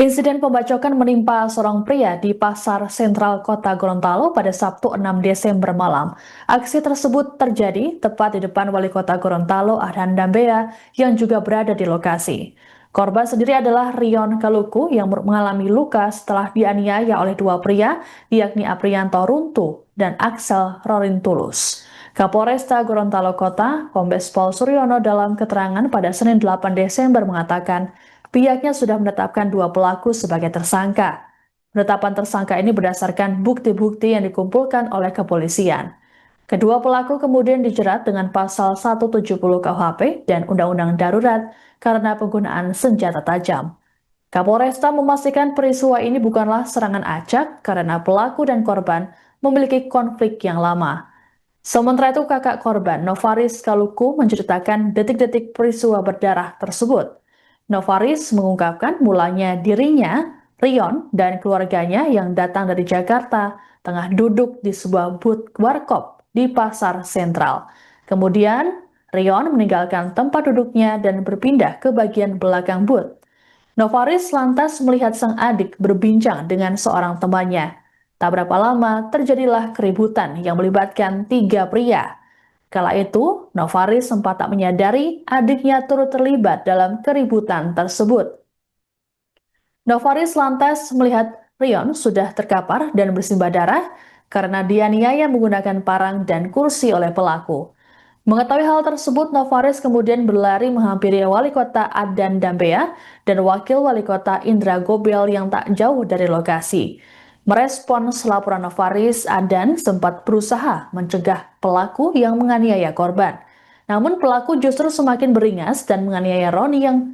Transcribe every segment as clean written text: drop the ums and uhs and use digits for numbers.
Insiden pembacokan menimpa seorang pria di Pasar Sentral Kota Gorontalo pada Sabtu 6 Desember malam. Aksi tersebut terjadi tepat di depan Wali Kota Gorontalo Adhan Dambea yang juga berada di lokasi. Korban sendiri adalah Rion Kaluku yang mengalami luka setelah dianiaya oleh dua pria, yakni Aprianto Runtu dan Axel Rorintulus. Kapolresta Gorontalo Kota, Kombes Pol Suryono dalam keterangan pada Senin 8 Desember mengatakan, pihaknya sudah menetapkan dua pelaku sebagai tersangka. Penetapan tersangka ini berdasarkan bukti-bukti yang dikumpulkan oleh kepolisian. Kedua pelaku kemudian dijerat dengan pasal 170 KUHP dan Undang-Undang Darurat karena penggunaan senjata tajam. Kapolresta memastikan peristiwa ini bukanlah serangan acak karena pelaku dan korban memiliki konflik yang lama. Sementara itu kakak korban, Novaris Kaluku, menceritakan detik-detik peristiwa berdarah tersebut. Novaris mengungkapkan mulanya dirinya, Rion, dan keluarganya yang datang dari Jakarta tengah duduk di sebuah booth warkop di Pasar Sentral. Kemudian, Rion meninggalkan tempat duduknya dan berpindah ke bagian belakang booth. Novaris lantas melihat sang adik berbincang dengan seorang temannya. Tak berapa lama, terjadilah keributan yang melibatkan tiga pria. Kala itu, Novaris sempat tak menyadari adiknya turut terlibat dalam keributan tersebut. Novaris lantas melihat Rion sudah terkapar dan bersimbah darah karena dianiaya menggunakan parang dan kursi oleh pelaku. Mengetahui hal tersebut, Novaris kemudian berlari menghampiri Wali Kota Adhan Dambea dan Wakil Wali Kota Indra Gobel yang tak jauh dari lokasi. Merespons laporan Novaris, Adhan sempat berusaha mencegah pelaku yang menganiaya korban. Namun pelaku justru semakin beringas dan menganiaya Rion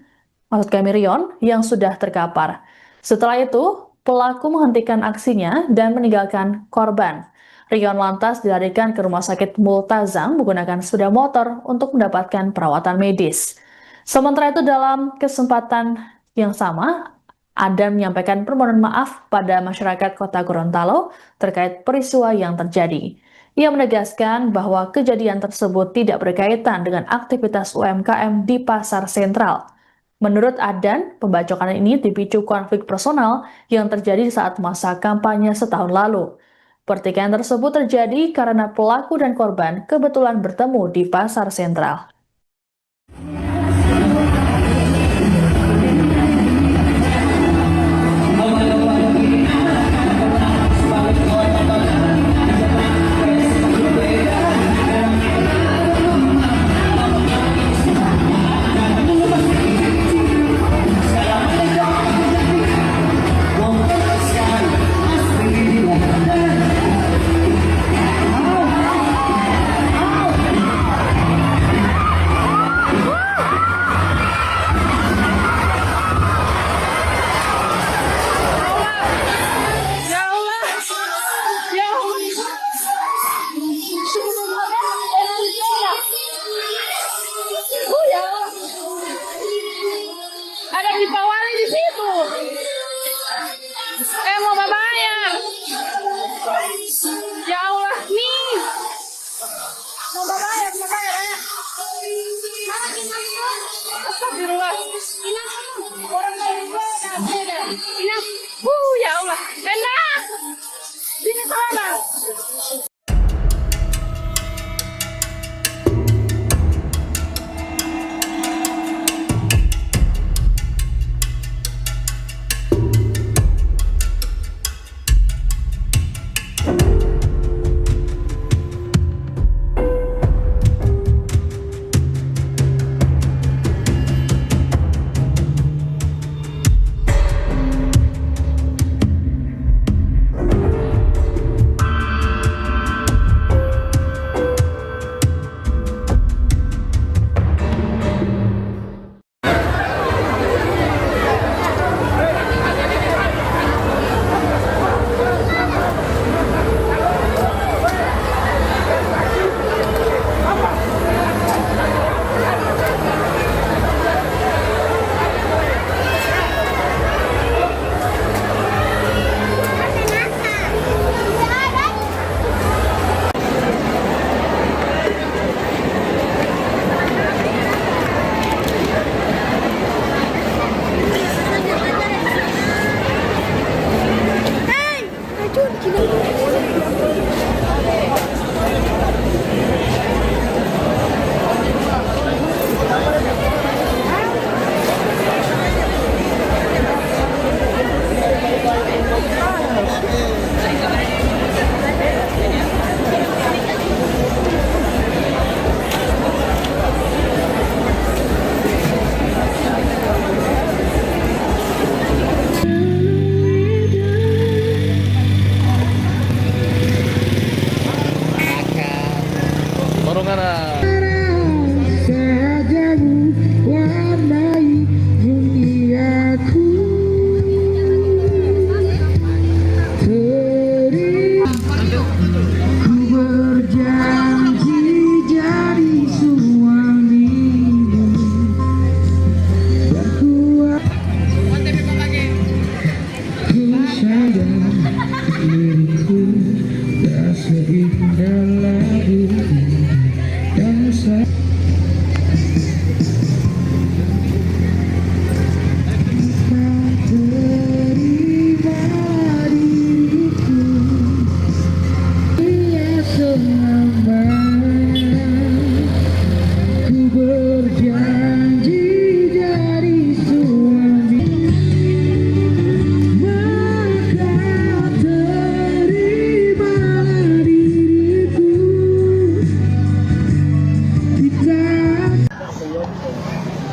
yang sudah terkapar. Setelah itu, pelaku menghentikan aksinya dan meninggalkan korban. Rion lantas dilarikan ke Rumah Sakit Multazam menggunakan sepeda motor untuk mendapatkan perawatan medis. Sementara itu dalam kesempatan yang sama, Adhan menyampaikan permohonan maaf pada masyarakat Kota Gorontalo terkait peristiwa yang terjadi. Ia menegaskan bahwa kejadian tersebut tidak berkaitan dengan aktivitas UMKM di Pasar Sentral. Menurut Adhan, pembacokan ini dipicu konflik personal yang terjadi saat masa kampanye setahun lalu. Pertikaian tersebut terjadi karena pelaku dan korban kebetulan bertemu di Pasar Sentral.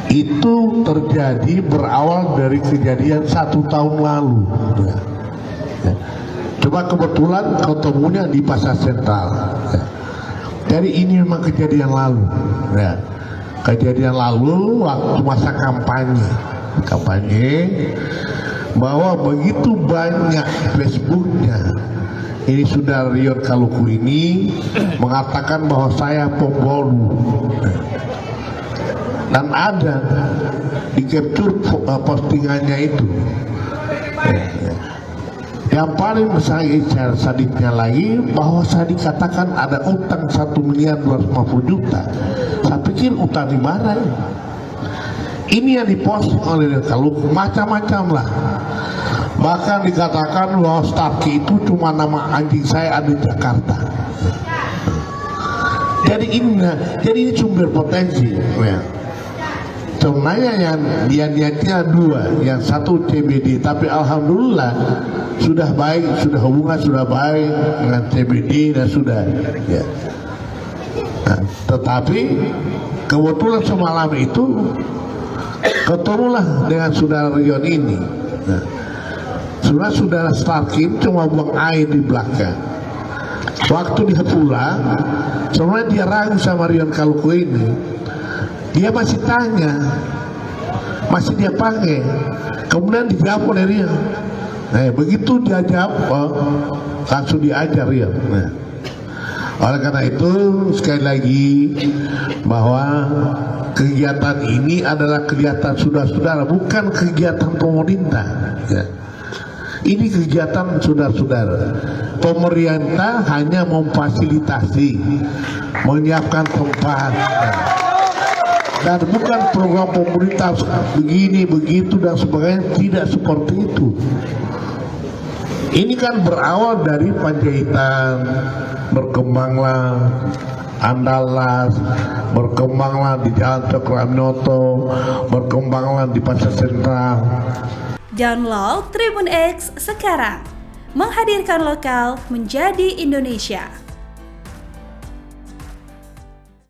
Itu terjadi berawal dari kejadian 1 tahun lalu. Cuma kebetulan ketemunya di Pasar Sentral. Jadi ini memang kejadian lalu. Kejadian lalu waktu masa kampanye, bahwa begitu banyak Facebooknya ini sudah Rion Kaluku ini mengatakan bahwa saya pembunuh. Dan ada di capture postingannya itu. Yang paling saya sadiknya lagi bahwa saya dikatakan ada utang 1.250.000.000. Saya pikir utang di mana ini? Ini yang diposting oleh Kaluku macam-macam lah. Bahkan dikatakan bahwa Starkey itu cuma nama anjing saya ada di Jakarta. Jadi ini sumber potensi. Sebenarnya yang dia niatnya 2, yang satu CBD, tapi alhamdulillah sudah baik, sudah hubungan sudah baik dengan CBD dan sudah. Ya. Nah, tetapi kebetulan semalam itu ketemulah dengan saudara Rion ini. Nah, saudara Starkey cuma buang air di belakang. Waktu dia pulang, sebenarnya dia ragu sama Rion Kaluku ini. Dia masih tanya, masih dia panggil, kemudian dijawab oleh Rion. Nah, begitu dia jawab, langsung diajar Rion. Nah, oleh karena itu sekali lagi bahwa kegiatan ini adalah kegiatan saudara-saudara, bukan kegiatan pemerintah. Ya. Ini kegiatan saudara-saudara. Pemerintah hanya memfasilitasi, menyiapkan tempat. Dan bukan program pemerintah begini, begitu dan sebagainya, tidak seperti itu. Ini kan berawal dari Panjaitan, berkembanglah Andalas, berkembanglah di Jalan Cokroaminoto, berkembanglah di Pasar Sentral. Download Tribun X sekarang, menghadirkan lokal menjadi Indonesia.